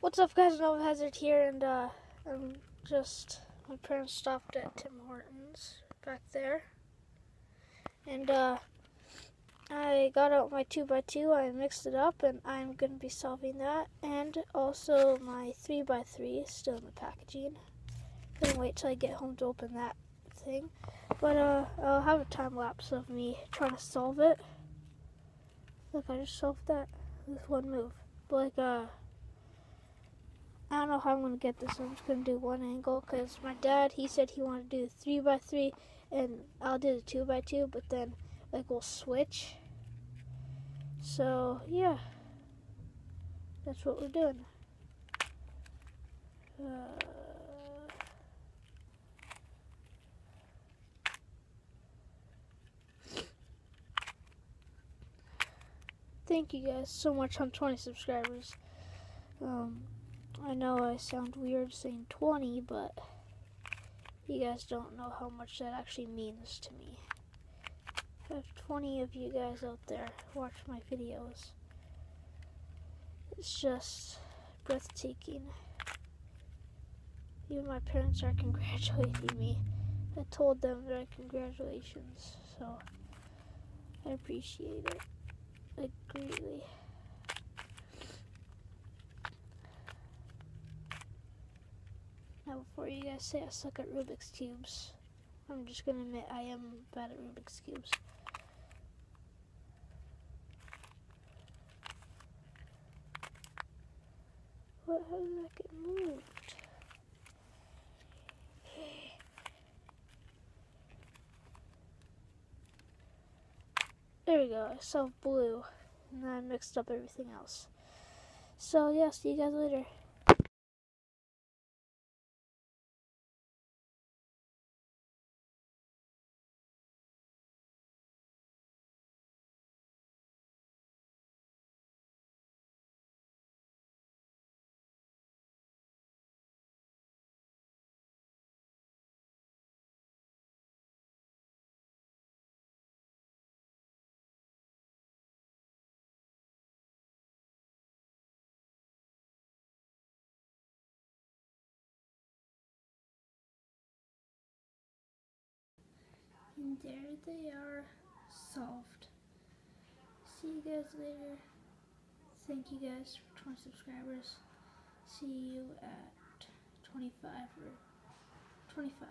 What's up, guys? Nova Hazard here, and my parents stopped at Tim Hortons back there, and I got out my 2x2, I mixed it up, and I'm going to be solving that, and also my 3x3 is still in the packaging. Couldn't wait till I get home to open that thing, but I'll have a time lapse of me trying to solve it. Look, I just solved that with one move, but I don't know how I'm going to get this. I'm just going to do one angle because my dad, he said he wanted to do the 3x3 and I'll do the 2x2, but then we'll switch. So yeah, that's what we're doing. Thank you guys so much on 20 subscribers. I know I sound weird saying 20, but you guys don't know how much that actually means to me. I have 20 of you guys out there watch my videos. It's just breathtaking. Even my parents are congratulating me. I told them that congratulations, so I appreciate it greatly. Now, before you guys say I suck at Rubik's Cubes, I'm just gonna admit I am bad at Rubik's Cubes. What? How did that get moved? Okay. There we go. I solved blue, and then I mixed up everything else. So yeah, see you guys later. And there they are, solved. See you guys later. Thank you guys for 20 subscribers. See you at 25 or 25.